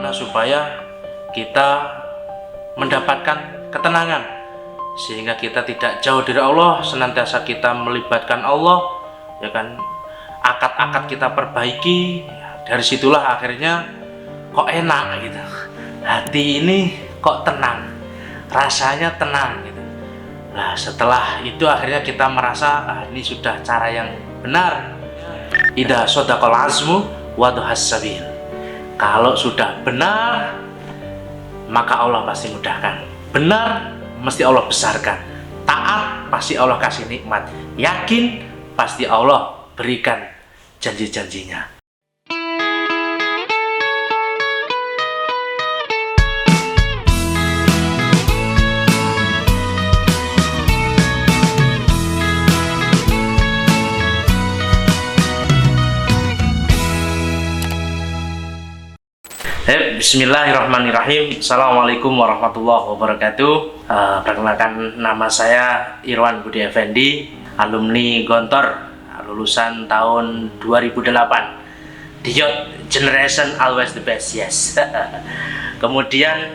Bagaimana supaya kita mendapatkan ketenangan sehingga kita tidak jauh dari Allah, senantiasa kita melibatkan Allah, ya kan, akad-akad kita perbaiki. Dari situlah akhirnya kok enak gitu, hati ini kok tenang, rasanya tenang gitu. Nah setelah itu akhirnya kita merasa ini sudah cara yang benar. Idza shadaqal azmu wa duhas sabil. Kalau sudah benar, maka Allah pasti mudahkan. Benar, mesti Allah besarkan. Taat, pasti Allah kasih nikmat. Yakin, pasti Allah berikan janji-janjinya. Bismillahirrahmanirrahim. Assalamualaikum warahmatullahi wabarakatuh. Perkenalkan, nama saya Irwan Budi Effendi, alumni Gontor, lulusan tahun 2008. The Youth Generation Always the Best, yes. Kemudian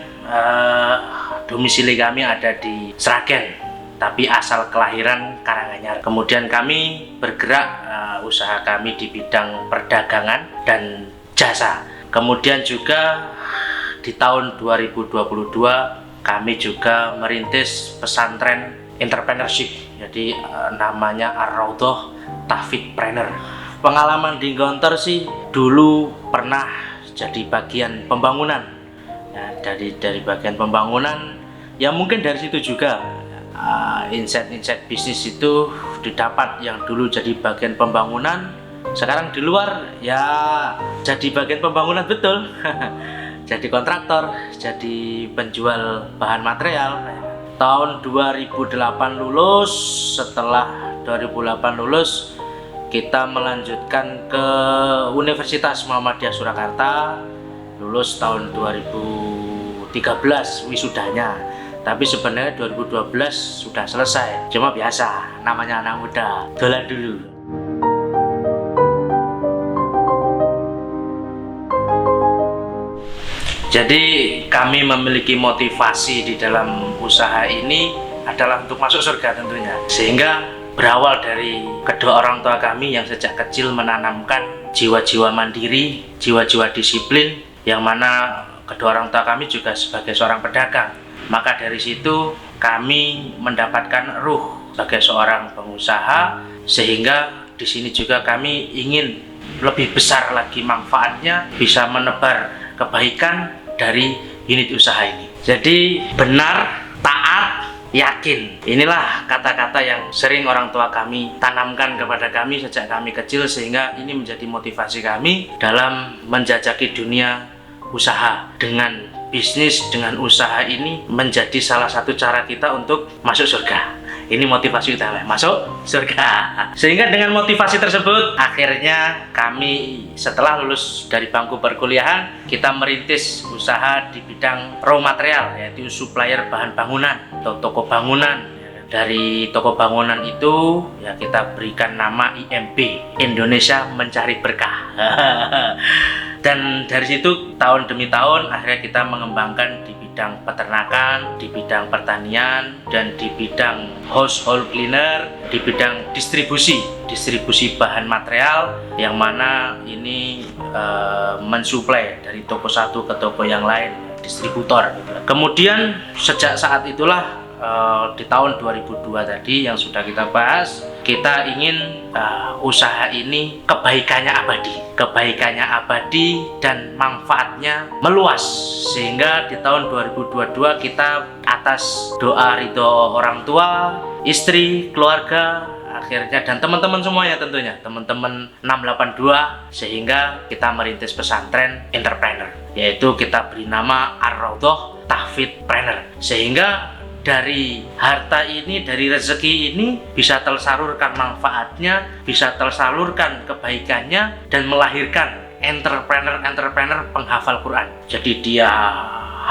domisili kami ada di Sragen, tapi asal kelahiran Karanganyar. Kemudian kami bergerak, usaha kami di bidang perdagangan dan jasa. Kemudian juga di tahun 2022 kami juga merintis pesantren entrepreneurship, jadi namanya Ar-Raudhah Tahfidz-Preneur. Pengalaman di Gontor sih dulu pernah jadi bagian pembangunan, ya, dari bagian pembangunan ya, mungkin dari situ juga insight bisnis itu didapat. Yang dulu jadi bagian pembangunan, sekarang di luar ya jadi bagian pembangunan betul. Jadi kontraktor, jadi penjual bahan material. Tahun 2008 lulus. Setelah 2008 lulus, kita melanjutkan ke Universitas Muhammadiyah Surakarta. Lulus tahun 2013 wisudanya. Tapi sebenarnya 2012 sudah selesai. Cuma biasa, namanya anak muda, dolan dulu. Jadi kami memiliki motivasi di dalam usaha ini adalah untuk masuk surga tentunya. Sehingga berawal dari kedua orang tua kami yang sejak kecil menanamkan jiwa-jiwa mandiri, jiwa-jiwa disiplin, yang mana kedua orang tua kami juga sebagai seorang pedagang. Maka dari situ kami mendapatkan ruh sebagai seorang pengusaha, sehingga di sini juga kami ingin lebih besar lagi manfaatnya, bisa menebar kebaikan dari unit usaha ini. Jadi benar, taat, yakin. Inilah kata-kata yang sering orang tua kami tanamkan kepada kami sejak kami kecil, sehingga ini menjadi motivasi kami dalam menjajaki dunia usaha. Dengan bisnis, dengan usaha ini menjadi salah satu cara kita untuk masuk surga. Ini motivasi utama, masuk surga. Sehingga dengan motivasi tersebut, akhirnya kami setelah lulus dari bangku perkuliahan, kita merintis usaha di bidang raw material, yaitu supplier bahan bangunan atau toko bangunan. Dari toko bangunan itu ya kita berikan nama IMB, Indonesia Mencari Berkah. Dan dari situ tahun demi tahun akhirnya kita mengembangkan di bidang peternakan, di bidang pertanian, dan di bidang household cleaner, di bidang distribusi bahan material, yang mana ini mensuplai dari toko satu ke toko yang lain, distributor gitu. Kemudian sejak saat itulah di tahun 2002 tadi yang sudah kita bahas, kita ingin usaha ini kebaikannya abadi dan manfaatnya meluas, sehingga di tahun 2022 kita atas doa ridho orang tua, istri, keluarga, akhirnya dan teman-teman semuanya, tentunya teman-teman 682, sehingga kita merintis pesantren entrepreneur, yaitu kita beri nama Ar-Raudhah Tahfidz-Preneur, sehingga dari harta ini, dari rezeki ini bisa tersalurkan manfaatnya, bisa tersalurkan kebaikannya, dan melahirkan entrepreneur penghafal Quran. Jadi dia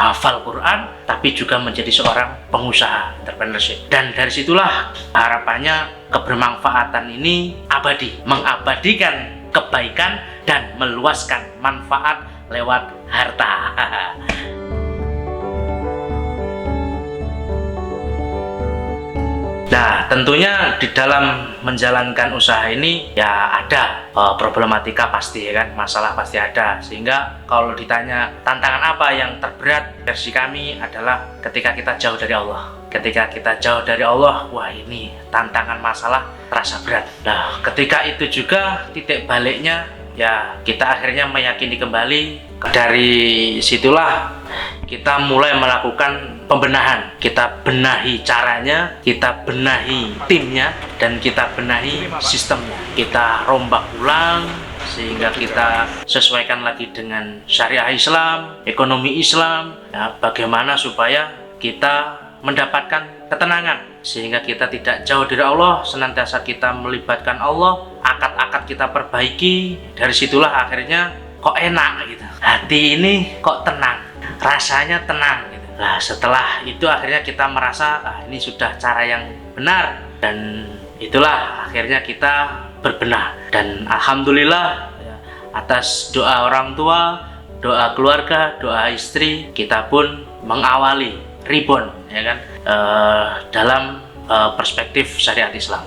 hafal Quran tapi juga menjadi seorang pengusaha entrepreneurship. Dan dari situlah harapannya kebermanfaatan ini abadi, mengabadikan kebaikan dan meluaskan manfaat lewat harta. Nah, tentunya di dalam menjalankan usaha ini ya ada problematika pasti ya kan, masalah pasti ada. Sehingga kalau ditanya tantangan apa yang terberat, versi kami adalah ketika kita jauh dari Allah. Ketika kita jauh dari Allah, wah ini tantangan masalah terasa berat. Nah, ketika itu juga titik baliknya ya kita akhirnya meyakini kembali. Dari situlah kita mulai melakukan pembenahan. Kita benahi caranya, kita benahi timnya, dan kita benahi sistemnya. Kita rombak ulang sehingga kita sesuaikan lagi dengan syariah Islam, ekonomi Islam, ya, bagaimana supaya kita mendapatkan ketenangan sehingga kita tidak jauh dari Allah, senantiasa kita melibatkan Allah, akad-akad kita perbaiki. Dari situlah akhirnya kok enak gitu, hati ini kok tenang, rasanya tenang gitu. Nah, setelah itu akhirnya kita merasa ini sudah cara yang benar, dan itulah akhirnya kita berbenah. Dan alhamdulillah ya, atas doa orang tua, doa keluarga, doa istri, kita pun mengawali rebound ya kan, dalam perspektif syariat Islam.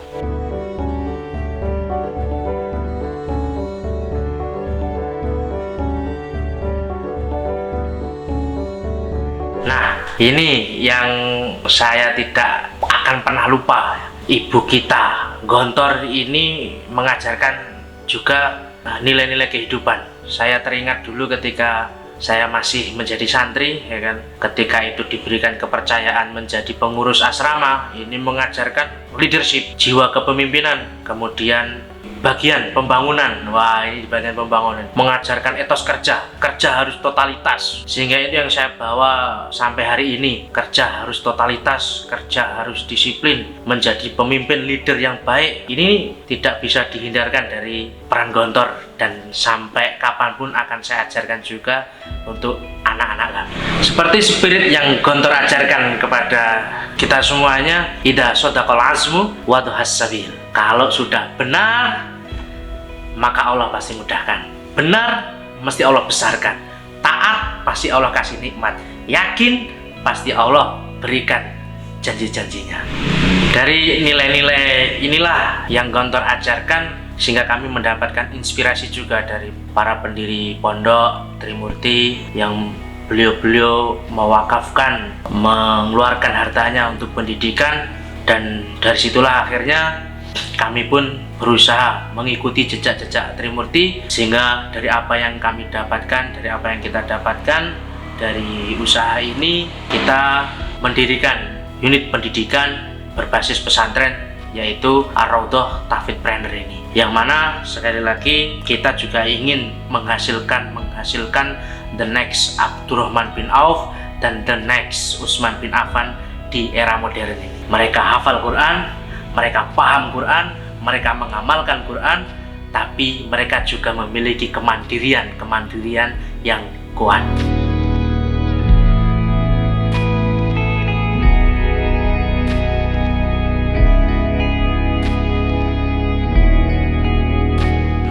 Nah, ini yang saya tidak akan pernah lupa. Ibu kita, Gontor, ini mengajarkan juga nilai-nilai kehidupan. Saya teringat dulu ketika saya masih menjadi santri, ya kan, ketika itu diberikan kepercayaan menjadi pengurus asrama, ini mengajarkan leadership, jiwa kepemimpinan, kemudian bagian pembangunan. Wah, ini bagian pembangunan, mengajarkan etos kerja harus totalitas, sehingga itu yang saya bawa sampai hari ini. Kerja harus totalitas, kerja harus disiplin, menjadi pemimpin leader yang baik. Ini tidak bisa dihindarkan dari peran Gontor, dan sampai kapanpun akan saya ajarkan juga untuk anak-anak kami. Seperti spirit yang Gontor ajarkan kepada kita semuanya, idza shadaqal azmu wa dhahas sabil. Kalau sudah benar, maka Allah pasti mudahkan. Benar, mesti Allah besarkan. Taat, pasti Allah kasih nikmat. Yakin, pasti Allah berikan janji-janjinya. Dari nilai-nilai inilah yang Gontor ajarkan, sehingga kami mendapatkan inspirasi juga dari para pendiri pondok Trimurti yang beliau-beliau mewakafkan, mengeluarkan hartanya untuk pendidikan. Dan dari situlah akhirnya kami pun berusaha mengikuti jejak-jejak Trimurti, sehingga dari apa yang kami dapatkan, dari apa yang kita dapatkan dari usaha ini, kita mendirikan unit pendidikan berbasis pesantren, yaitu Ar-Raudhah Tahfidzpreneur ini, yang mana sekali lagi kita juga ingin menghasilkan the next Abdurrahman bin Auf dan the next Utsman bin Affan di era modern ini. Mereka hafal Quran, mereka paham Quran, mereka mengamalkan Quran, tapi mereka juga memiliki kemandirian yang kuat.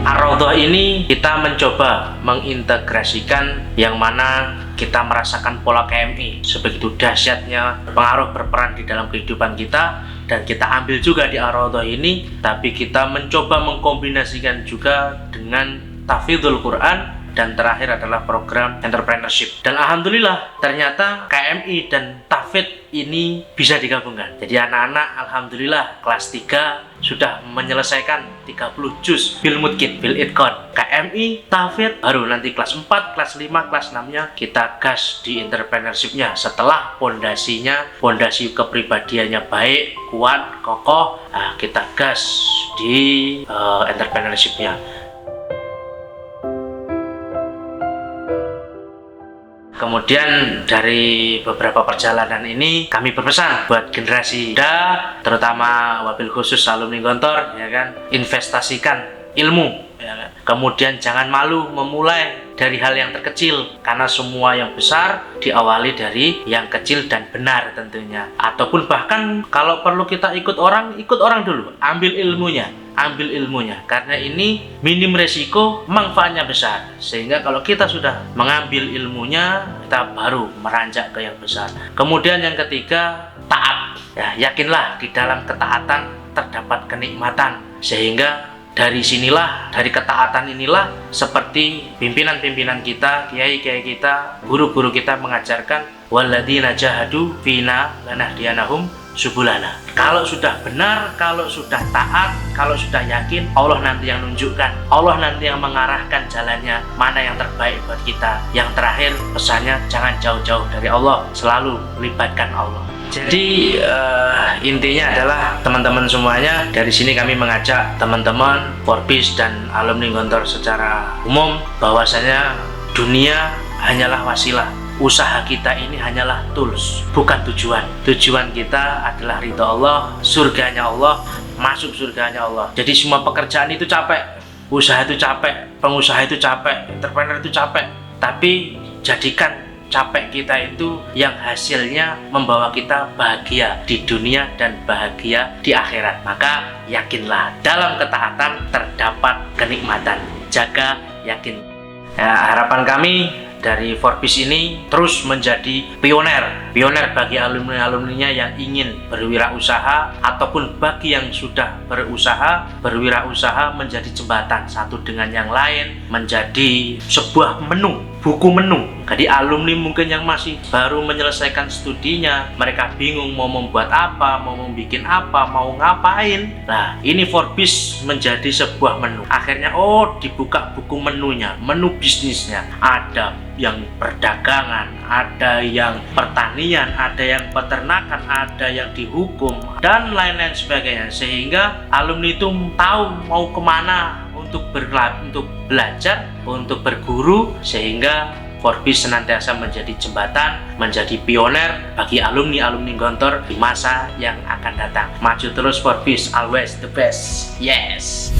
Ar-Raudhah ini kita mencoba mengintegrasikan, yang mana kita merasakan pola KMI sebegitu dahsyatnya pengaruh berperan di dalam kehidupan kita, dan kita ambil juga di Ar-Raudhah ini, tapi kita mencoba mengkombinasikan juga dengan tahfidzul Quran, dan terakhir adalah program entrepreneurship. Dan alhamdulillah ternyata KMI dan tahfidz ini bisa digabungkan. Jadi anak-anak alhamdulillah kelas 3 sudah menyelesaikan 30 juz bil mudkit, bil itqan. KMI, tahfidz, baru nanti kelas 4, kelas 5, kelas 6-nya kita gas di entrepreneurship-nya. Setelah pondasi kepribadiannya baik, kuat, kokoh, kita gas di entrepreneurship-nya. Kemudian dari beberapa perjalanan ini kami berpesan buat generasi muda, terutama wabil khusus alumni Gontor, ya kan, investasikan ilmu, ya kan? Kemudian jangan malu memulai dari hal yang terkecil, karena semua yang besar diawali dari yang kecil dan benar tentunya. Ataupun bahkan kalau perlu kita ikut orang dulu, ambil ilmunya, karena ini minim resiko, manfaatnya besar. Sehingga kalau kita sudah mengambil ilmunya, kita baru meranjak ke yang besar. Kemudian yang ketiga, taat. Ya, yakinlah di dalam ketaatan terdapat kenikmatan. Sehingga dari sinilah, dari ketaatan inilah, seperti pimpinan-pimpinan kita, kiai-kiai kita, guru-guru kita mengajarkan, walladzina jahadu fina lanahdiyanahum subulana. Kalau sudah benar, kalau sudah taat, kalau sudah yakin, Allah nanti yang nunjukkan, Allah nanti yang mengarahkan jalannya, mana yang terbaik buat kita. Yang terakhir, pesannya jangan jauh-jauh dari Allah, selalu libatkan Allah. Jadi intinya adalah teman-teman semuanya, dari sini kami mengajak teman-teman Forbis dan alumni Gontor secara umum bahwasanya dunia hanyalah wasilah. Usaha kita ini hanyalah tools, bukan tujuan. Tujuan kita adalah ridha Allah, surganya Allah, masuk surganya Allah. Jadi semua pekerjaan itu capek, usaha itu capek, pengusaha itu capek, entrepreneur itu capek. Tapi jadikan capek kita itu yang hasilnya membawa kita bahagia di dunia dan bahagia di akhirat. Maka yakinlah, dalam ketaatan terdapat kenikmatan. Jaga, yakin. Ya, harapan kami dari Forbis ini terus menjadi pioner bagi alumni-alumninya yang ingin berwirausaha, ataupun bagi yang sudah berwirausaha menjadi jembatan satu dengan yang lain, menjadi sebuah buku menu. Jadi alumni mungkin yang masih baru menyelesaikan studinya, mereka bingung mau membuat apa, mau membuat apa, mau ngapain. Nah, ini Forbis menjadi sebuah menu. Akhirnya dibuka buku menunya, menu bisnisnya. Ada yang perdagangan, ada yang pertanian, ada yang peternakan, ada yang dihukum, dan lain-lain sebagainya. Sehingga alumni itu tahu mau kemana untuk belajar, untuk berguru, sehingga Forbis senantiasa menjadi jembatan, menjadi pioner bagi alumni-alumni Gontor di masa yang akan datang. Maju terus Forbis, always the best. Yes.